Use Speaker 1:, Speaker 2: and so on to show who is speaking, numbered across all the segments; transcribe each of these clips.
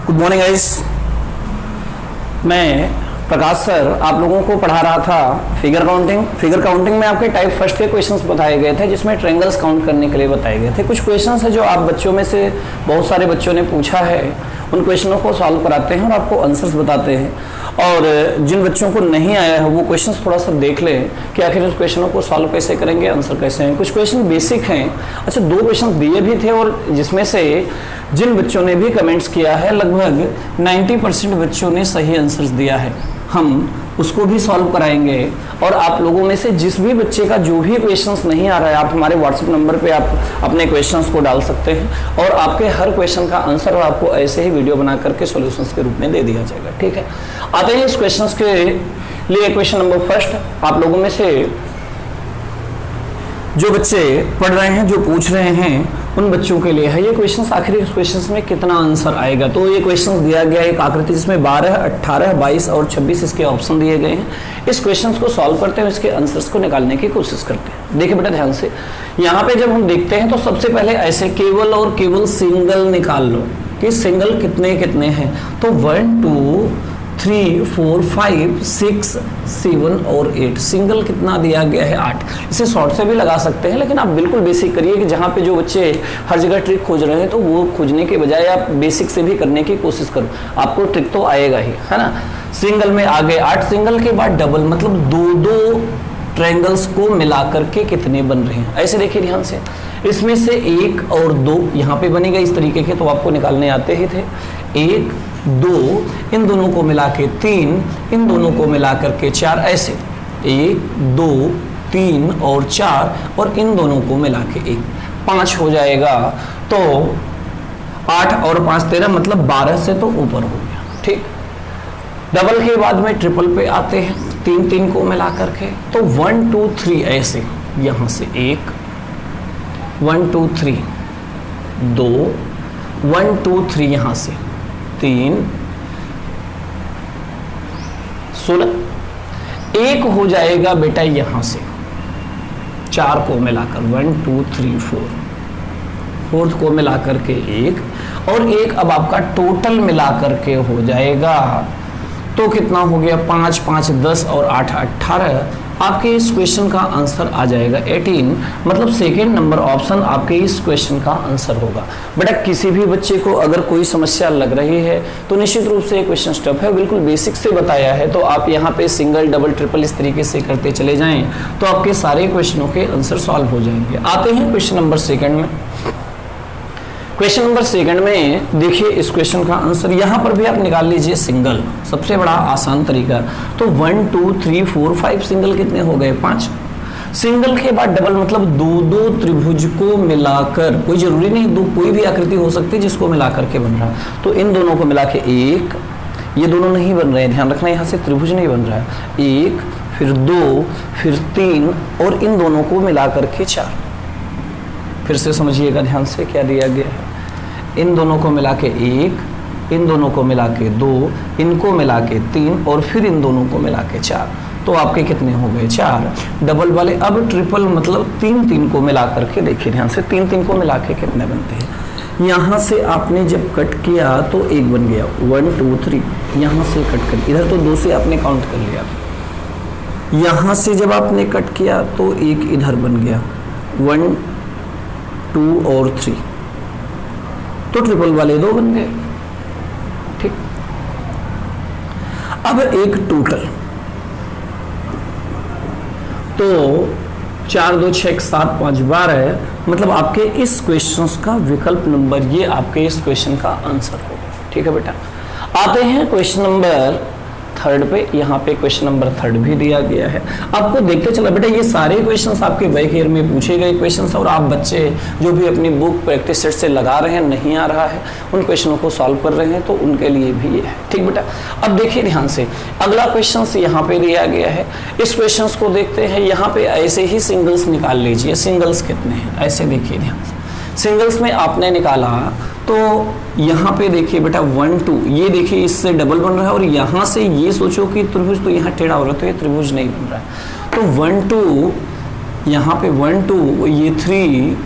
Speaker 1: Good morning guys. मैं प्रकाश sir आप लोगों को पढ़ा रहा था फिगर काउंटिंग में आपके टाइप फर्स्ट के क्वेश्चंस बताए गए थे, जिसमें ट्रायंगल्स काउंट करने के लिए बताए गए थे। कुछ क्वेश्चंस है जो आप बच्चों में से बहुत सारे बच्चों ने पूछा है, उन क्वेश्चनों को सॉल्व कराते हैं और आपको आंसर्स बताते हैं। और जिन बच्चों को नहीं आया है वो क्वेश्चंस थोड़ा सा देख लें कि आखिर उस क्वेश्चनों को सॉल्व कैसे करेंगे, आंसर कैसे हैं। कुछ क्वेश्चन बेसिक हैं। अच्छा, 2 क्वेश्चन दिए भी थे और जिसमें से जिन बच्चों ने भी कमेंट्स किया है लगभग 90% बच्चों ने सही आंसर्स दिया है। हम उसको भी सॉल्व कराएंगे और आप लोगों में से जिस भी बच्चे का जो भी क्वेश्चंस नहीं आ रहा है, आप हमारे व्हाट्सएप नंबर पे आप अपने क्वेश्चंस को डाल सकते हैं और आपके हर क्वेश्चन का आंसर आपको ऐसे ही वीडियो बना करके सॉल्यूशंस के रूप में दे दिया जाएगा। ठीक है, आते हैं इस क्वेश्चंस के लिए। क्वेश्चन नंबर फर्स्ट, आप लोगों में से जो बच्चे पढ़ रहे हैं, जो पूछ रहे हैं, उन बच्चों के लिए है ये क्वेश्चंस। आखिर इस क्वेश्चंस में कितना आंसर आएगा? तो ये क्वेश्चंस दिया गया है एक आकृति जिसमें 12, 18, 22 और 26 इसके ऑप्शन दिए गए हैं। इस क्वेश्चंस को सॉल्व करते हैं, इसके आंसर्स को निकालने की कोशिश करते हैं। देखिए बेटा ध्यान से, यहाँ पे जब हम देखते हैं तो सबसे पहले ऐसे केवल और केवल सिंगल निकाल लो कि सिंगल कितने कितने हैं। तो 1 2 3 4 5 6 7 और 8 सिंगल कितना दिया गया है 8। इसे शॉर्ट से भी लगा सकते हैं, लेकिन आप बिल्कुल बेसिक करिए कि जहाँ पे जो बच्चे हर जगह ट्रिक खोज रहे हैं तो वो खोजने के बजाय आप बेसिक से भी करने की कोशिश करो, आपको ट्रिक तो आएगा ही, है ना। सिंगल में आ गए 8, सिंगल के बाद डबल मतलब 2 ट्रायंगल्स को मिलाकर के कितने बन रहे हैं। ऐसे देखिए ध्यान से, इसमें से 1 और 2 यहाँ पे बनेगा इस तरीके के, तो आपको निकालने आते ही थे। 1 2 इन दोनों को मिला के 3, इन दोनों को मिला करके 4, ऐसे 1 2 3 और 4 और इन दोनों को मिला के 1 5 हो जाएगा। तो 8 और 5 13 मतलब 12 से तो ऊपर हो गया। ठीक, डबल के बाद में ट्रिपल पे आते हैं, 3 को मिला करके तो 1 2 3 ऐसे, यहाँ से 1 1 2 3 2 1 2 3 यहाँ से 3 16 1 हो जाएगा बेटा यहाँ से 4 को मिलाकर 1 2 3 4 फोर्थ को मिलाकर के 1 और 1 अब आपका टोटल मिलाकर के हो जाएगा तो कितना हो गया 5 5 10 और 8 18। आपके इस क्वेश्चन का आंसर आ जाएगा 18, मतलब सेकेंड नंबर ऑप्शन आपके इस क्वेश्चन का आंसर होगा। बेटा किसी भी बच्चे को अगर कोई समस्या लग रही है तो निश्चित रूप से ये क्वेश्चन टफ है, बिल्कुल बेसिक से बताया है। तो आप यहाँ पे सिंगल डबल ट्रिपल इस तरीके से करते चले जाएं तो आपके सारे क्वेश्चनों के आंसर सॉल्व हो जाएंगे। आते हैं क्वेश्चन नंबर सेकेंड में। क्वेश्चन नंबर सेकंड में देखिए इस क्वेश्चन का आंसर यहाँ पर भी आप निकाल लीजिए सिंगल, सबसे बड़ा आसान तरीका। तो 1 2 3 4 5 सिंगल कितने हो गए 5। सिंगल के बाद डबल मतलब 2 त्रिभुज को मिलाकर, कोई जरूरी नहीं दो कोई भी आकृति हो सकती है जिसको मिलाकर के बन रहा है। तो इन दोनों को मिला के 1, ये दोनों नहीं बन रहे हैं, ध्यान रखना यहाँ से त्रिभुज नहीं बन रहा है। 1 फिर 2 फिर 3 और इन दोनों को मिला करके 4। फिर से समझिएगा ध्यान से क्या दिया गया है। इन दोनों को मिला के 1, इन दोनों को मिला के 2, इनको मिला के 3 और फिर इन दोनों को मिला के 4। तो आपके कितने हो गए 4। डबल वाले अब ट्रिपल मतलब 3 को मिला करके देखिए ध्यान से 3 को मिला के कितने बनते हैं। यहाँ से आपने जब कट किया तो 1 बन गया 1 2 3, यहाँ से कट कर इधर तो 2 से आपने काउंट कर लिया। यहाँ से जब आपने कट किया तो 1 इधर बन गया 1 2 और 3, तो ट्रिपल वाले 2 बन गए। ठीक, अब एक टोटल, तो 4 2 6 7 5 12 मतलब आपके इस क्वेश्चन का विकल्प नंबर ये आपके इस क्वेश्चन का आंसर होगा। ठीक है बेटा, आते हैं क्वेश्चन नंबर थर्ड पे। यहाँ पे क्वेश्चन नंबर थर्ड भी दिया गया है, आपको देखते चला बेटा ये सारे क्वेश्चंस आपके बैक ईयर में पूछे गए क्वेश्चंस और आप बच्चे जो भी अपनी बुक प्रैक्टिस सेट से लगा रहे हैं, नहीं आ रहा है, उन क्वेश्चनों को सॉल्व कर रहे हैं तो उनके लिए भी ये है। ठीक बेटा, अब देखिए ध्यान से अगला क्वेश्चन यहाँ पे दिया गया है। इस क्वेश्चन को देखते हैं, यहाँ पे ऐसे ही सिंगल्स निकाल लीजिए। सिंगल्स कितने हैं ऐसे देखिए ध्यान से, सिंगल्स में आपने निकाला तो यहाँ पे देखिए बेटा 1 2, ये देखिए इससे डबल बन रहा है और यहाँ से ये सोचो कि त्रिभुज तो यहाँ टेढ़ा हो रहा है तो ये त्रिभुज नहीं बन रहा है। तो 1 2 यहाँ पे 1 2, ये 3,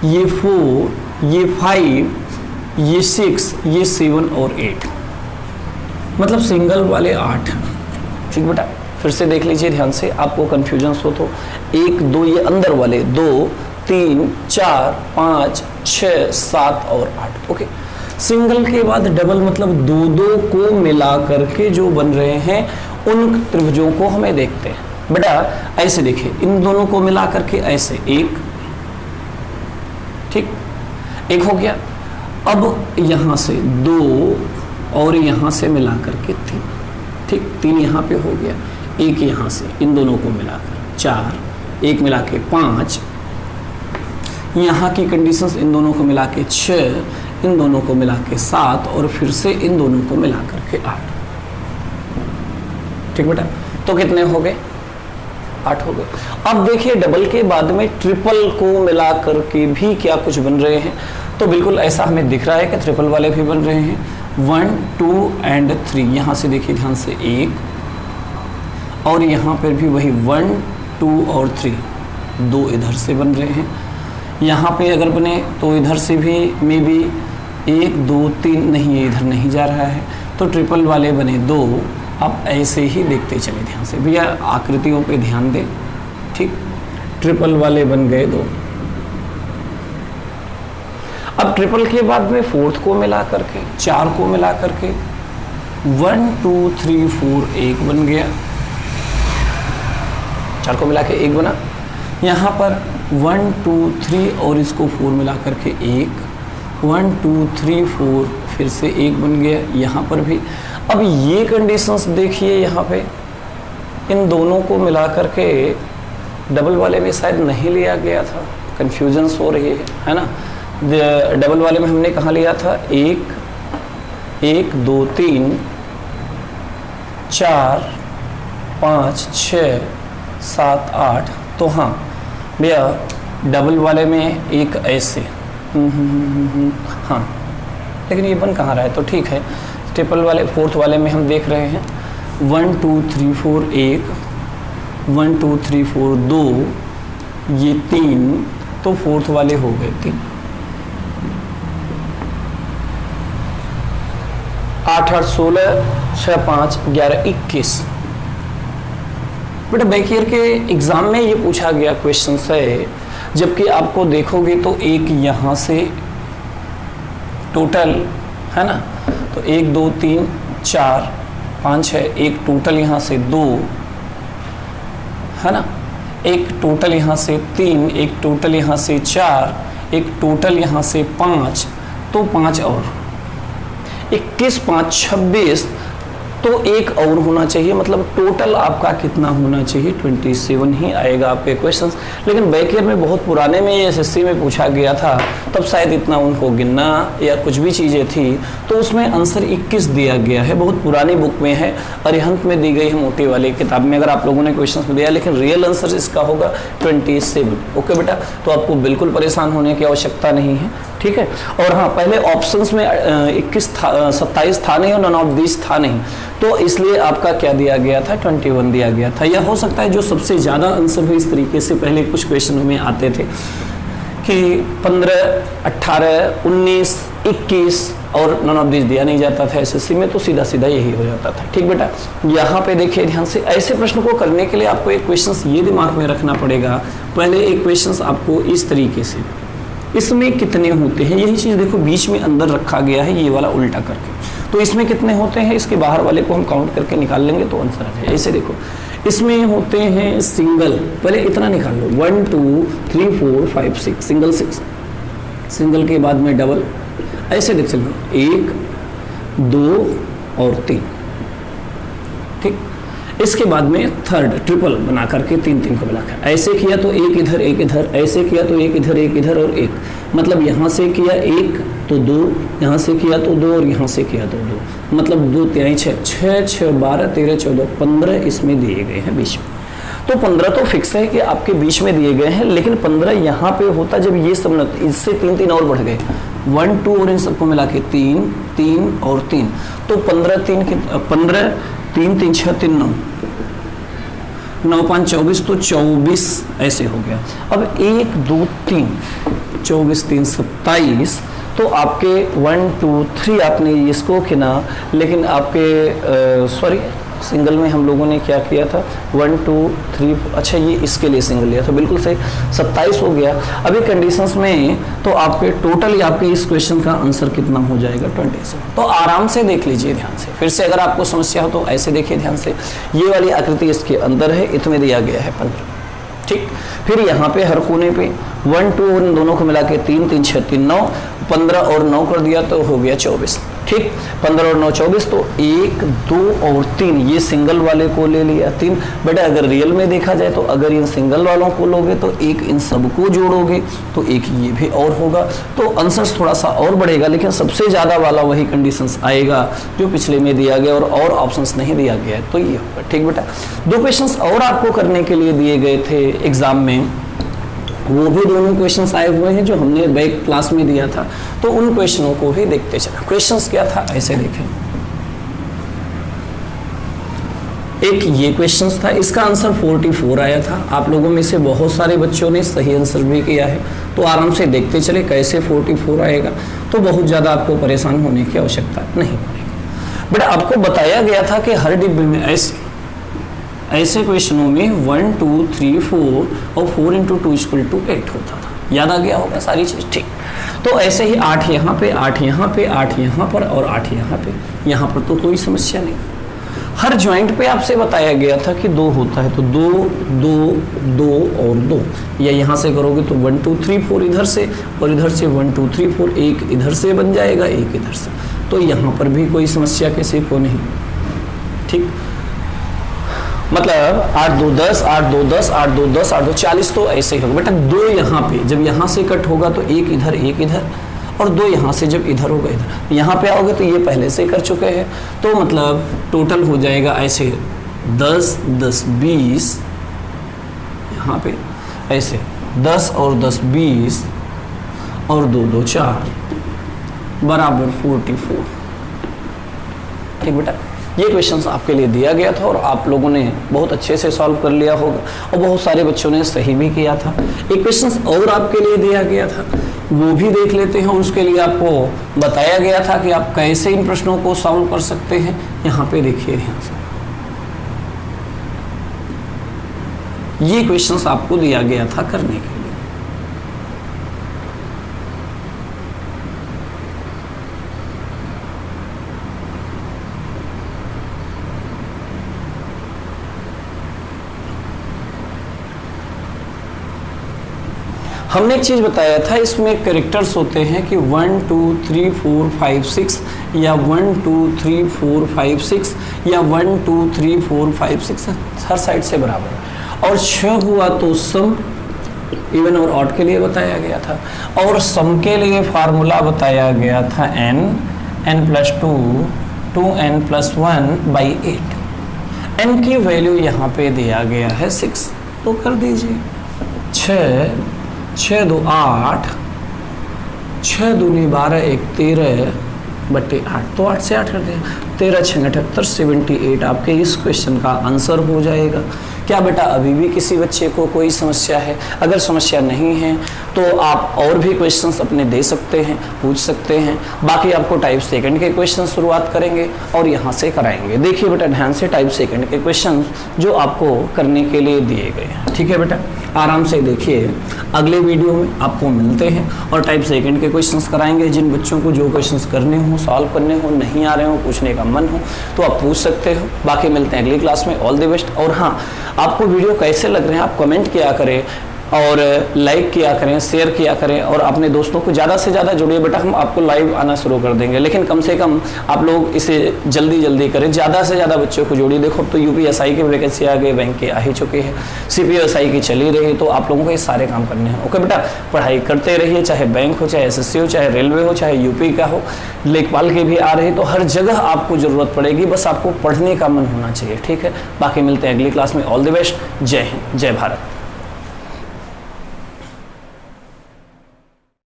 Speaker 1: ये 4, ये 5 ये 6, ये 7 और 8, मतलब सिंगल वाले 8। ठीक बेटा, फिर से देख लीजिए ध्यान से, आपको कंफ्यूजन हो तो 1 2 ये अंदर वाले 2 3 4 5 6 7 और 8। ओके, सिंगल के बाद डबल मतलब दो दो को मिला करके जो बन रहे हैं उन त्रिभुजों को हमें देखते हैं। बेटा ऐसे देखिए, इन दोनों को मिला करके ऐसे 1, ठीक, 1 हो गया। अब यहां से 2 और यहां से मिला करके 3, ठीक, 3 यहां पे हो गया, 1 यहां से, इन दोनों को मिलाकर 4, 1 मिला के 5, यहाँ की कंडीशंस इन दोनों को मिला के 6, इन दोनों को मिला के 7 और फिर से इन दोनों को मिला करके 8। ठीक बेटा, तो कितने हो गए? 8 हो गए। अब देखिए डबल के बाद में ट्रिपल को मिला करके भी क्या कुछ बन रहे हैं, तो बिल्कुल ऐसा हमें दिख रहा है कि ट्रिपल वाले भी बन रहे हैं। 1 2 एंड 3, यहाँ से देखिए ध्यान से 1, और यहाँ पर भी वही 1 2 और 3, 2 इधर से बन रहे हैं। यहाँ पे अगर बने तो इधर से भी मे बी 1 2 3, नहीं ये इधर नहीं जा रहा है, तो ट्रिपल वाले बने 2। आप ऐसे ही देखते चले ध्यान से, भैया आकृतियों पे ध्यान दें, ठीक, ट्रिपल वाले बन गए 2। अब ट्रिपल के बाद में फोर्थ को मिला करके, 4 को मिला करके 1 2 3 4 1 बन गया, 4 को मिला के 1 बना। यहाँ पर 1 2 3 और इसको 4 मिला करके 1, 1 2 3 4 फिर से 1 बन गया, यहाँ पर भी। अब ये कंडीशंस देखिए, यहाँ पे इन दोनों को मिला करके डबल वाले में शायद नहीं लिया गया था, कंफ्यूजन्स हो रही है ना। डबल वाले में हमने कहाँ लिया था? 1 1 2 3 4 5 6 7 8, तो हाँ भैया डबल वाले में एक ऐसे, हाँ, लेकिन ये बन कहाँ रहा है, तो ठीक है। ट्रिपल वाले फोर्थ वाले में हम देख रहे हैं 1 2 3 4 1, 1 2 3 4 2, ये 3, तो फोर्थ वाले हो गए 3। 8 8 16 6 5 11 21। बेटा बैक ईयर के एग्जाम में ये पूछा गया क्वेश्चन है, जबकि आपको देखोगे तो एक यहाँ से टोटल है ना, तो 1 2 3 4 5 है, एक टोटल यहाँ से 2 है ना, एक टोटल यहाँ से 3, एक टोटल यहाँ से 4, एक टोटल यहाँ से 5, तो 5 और 21 5 26, तो एक और होना चाहिए, मतलब टोटल आपका कितना होना चाहिए? 27 ही आएगा आपके क्वेश्चंस। लेकिन बैक ईयर में बहुत पुराने में ये एसएससी में पूछा गया था, तब शायद इतना उनको गिनना या कुछ भी चीज़ें थी, तो उसमें आंसर 21 दिया गया है, बहुत पुरानी बुक में है, अरिहंत में दी गई है, मोटी वाली किताब में, अगर आप लोगों ने क्वेश्चन में दिया, लेकिन रियल आंसर इसका होगा 27। ओके बेटा, तो आपको बिल्कुल परेशान होने की आवश्यकता नहीं है, ठीक है। और हाँ, पहले ऑप्शंस में 21 था, 27 था नहीं और नन ऑफ दिस था नहीं, तो इसलिए आपका क्या दिया गया था? 21 दिया गया था। या हो सकता है जो सबसे ज़्यादा आंसर हुई इस तरीके से पहले कुछ क्वेश्चन में आते थे कि 15 18 19 21 और नन ऑफ दिस दिया नहीं जाता था एसएससी में, तो सीधा सीधा यही हो जाता था। ठीक बेटा, यहाँ पे देखिए ध्यान से, ऐसे प्रश्न को करने के लिए आपको एक क्वेश्चन ये दिमाग में रखना पड़ेगा। पहले एक क्वेश्चन आपको इस तरीके से, इसमें कितने होते हैं, यही चीज़ देखो बीच में अंदर रखा गया है, ये वाला उल्टा करके, तो इसमें कितने होते हैं, इसके बाहर वाले को हम काउंट करके निकाल लेंगे तो आंसर आ जाए। ऐसे देखो, इसमें होते हैं सिंगल, पहले इतना निकाल लो, 1 2 3 4 5 6, सिंगल 6, सिंगल के बाद में डबल, ऐसे देख चलो 1 2 और 3, ठीक। इसके बाद में थर्ड ट्रिपल बना करके 3 3 को मिलाकर, ऐसे किया तो एक इधर एक इधर, ऐसे किया तो एक इधर और एक, मतलब यहाँ से किया 1 तो 2, यहाँ से किया तो 2 और यहाँ से किया तो 2, मतलब 2 3 6 6 6 12 13 14 15 इसमें दिए गए हैं बीच में। तो 15 तो फिक्स है कि आपके बीच में दिए गए हैं, लेकिन 15 यहाँ पे होता जब ये सब न, इससे 3 3 और बढ़ गए, 1 2 और इन सबको मिला के 3 3 और 3, तो 15 3 3 3 6 3 9 9 5 24, तो 24 ऐसे हो गया। अब 1 2 3 24 3 27, तो आपके 1 2 3 आपने इसको गिना, लेकिन आपके सॉरी सिंगल में हम लोगों ने क्या किया था 1 2 3, अच्छा ये इसके लिए सिंगल लिया था, बिल्कुल सही 27 हो गया। अभी कंडीशंस में तो आपके टोटली आपके इस क्वेश्चन का आंसर कितना हो जाएगा 27। तो आराम से देख लीजिए ध्यान से, फिर से अगर आपको समस्या हो तो ऐसे देखिए ध्यान से, ये वाली आकृति इसके अंदर है, इसमें दिया गया है 15, ठीक। फिर यहाँ पे हर कोने पे 1 2 और इन दोनों को मिला के 3 3 6 3 9, 15 और 9 कर दिया तो हो गया 24, ठीक। 15 और 9 24, तो 1 2 और 3 ये सिंगल वाले को ले लिया 3। बेटा अगर रियल में देखा जाए तो अगर इन सिंगल वालों को लोगे तो एक इन सबको जोड़ोगे तो एक ये भी और होगा, तो आंसर थोड़ा सा और बढ़ेगा, लेकिन सबसे ज़्यादा वाला वही कंडीशंस आएगा जो पिछले में दिया गया और ऑप्शंस नहीं दिया गया है, तो ये होगा, ठीक बेटा। 2 क्वेश्चंस और आपको करने के लिए दिए गए थे एग्जाम में, वो भी दोनों क्वेश्चंस आए हुए हैं जो हमने बैक क्लास में दिया था, तो उन क्वेश्चनों को भी देखते चला। क्वेश्चंस क्या था ऐसे देखें, एक ये क्वेश्चंस था, इसका आंसर 44 आया था। आप लोगों में से बहुत सारे बच्चों ने सही आंसर भी किया है, तो आराम से देखते चले कैसे 44 आएगा, तो बहुत ज़्यादा आपको परेशान होने की आवश्यकता नहीं पड़ेगी। बट आपको बताया गया था कि हर डिब्बे में ऐसे क्वेश्चनों में 1 2 3 4 और 4 × 2 = 8 होता था, याद आ गया होगा सारी चीज़, ठीक। तो ऐसे ही 8 यहाँ पे, 8 यहाँ पे, 8 यहाँ पर और 8 यहाँ पे, यहाँ पर तो कोई समस्या नहीं। हर जॉइंट पे आपसे बताया गया था कि 2 होता है, तो 2 2 2 और 2, या यहाँ से करोगे तो 1 2 3 4 इधर से, और इधर से 1 2 3 4, एक इधर से बन जाएगा, एक इधर से, तो यहाँ पर भी कोई समस्या किसी को नहीं, ठीक। मतलब 8 2 10, 8 2 10, 8 2 10, 8 2 40, तो ऐसे ही होगा बेटा। 2 यहाँ पे जब यहाँ से कट होगा तो एक इधर और 2 यहाँ से जब इधर होगा इधर, यहाँ पे आओगे तो ये पहले से कर चुके हैं, तो मतलब टोटल हो जाएगा ऐसे 10 10 20, यहाँ पे ऐसे 10 और 10 20 और 2 2 4 बराबर 44, ठीक बेटा। ये क्वेश्चंस आपके लिए दिया गया था और आप लोगों ने बहुत अच्छे से सॉल्व कर लिया होगा, और बहुत सारे बच्चों ने सही भी किया था। एक क्वेश्चंस और आपके लिए दिया गया था, वो भी देख लेते हैं। उसके लिए आपको बताया गया था कि आप कैसे इन प्रश्नों को सॉल्व कर सकते हैं। यहाँ पे देखिए ध्यान से, ये क्वेश्चंस आपको दिया गया था करने के लिए। हमने एक चीज़ बताया था, इसमें कैरेक्टर्स होते हैं कि 1 2 3 4 5 6 या 1 2 3 4 5 6 या 1 2 3 4 5 6 हर साइड से बराबर, और 6 हुआ तो सम इवन और ऑड के लिए बताया गया था, और सम के लिए फार्मूला बताया गया था n + 2 2n+1/8। n की वैल्यू यहाँ पे दिया गया है 6, तो कर दीजिए 6 6 2 8, 6 दूनी 12, 1 13/8, तो 8 से 8 कर दिया, 13 6 78 78 आपके इस क्वेश्चन का आंसर हो जाएगा। क्या बेटा अभी भी किसी बच्चे को कोई समस्या है? अगर समस्या नहीं है तो आप और भी क्वेश्चंस अपने दे सकते हैं, पूछ सकते हैं। बाकी आपको टाइप सेकंड के क्वेश्चन शुरुआत करेंगे और यहाँ से कराएंगे। देखिए बेटा ध्यान से टाइप सेकंड के क्वेश्चन जो आपको करने के लिए दिए गए हैं, ठीक है बेटा, आराम से देखिए। अगले वीडियो में आपको मिलते हैं और टाइप सेकंड के क्वेश्चंस कराएंगे। जिन बच्चों को जो क्वेश्चंस करने हो, सॉल्व करने हो, नहीं आ रहे हो, पूछने का मन हो तो आप पूछ सकते हो। बाकी मिलते हैं अगली क्लास में। All the best. और हाँ, आपको वीडियो कैसे लग रहे हैं आप कमेंट किया करें और लाइक किया करें, शेयर किया करें और अपने दोस्तों को ज़्यादा से ज़्यादा जोड़िए। बेटा हम आपको लाइव आना शुरू कर देंगे, लेकिन कम से कम आप लोग इसे जल्दी करें, ज़्यादा से ज़्यादा बच्चों को जोड़िए। देखो अब तो यूपीएसआई की वैकेंसी आ गई, बैंक के आ ही चुके हैं, सीपीएसआई की चली रही, तो आप लोगों को ये सारे काम करने हैं। ओके बेटा, पढ़ाई करते रहिए, चाहे बैंक हो, चाहे एसएससी हो, चाहे रेलवे हो, चाहे यूपी का हो, लेखपाल की भी आ रही, तो हर जगह आपको ज़रूरत पड़ेगी, बस आपको पढ़ने का मन होना चाहिए। ठीक है, बाकी मिलते हैं अगली क्लास में। All the best. जय हिंद, जय भारत।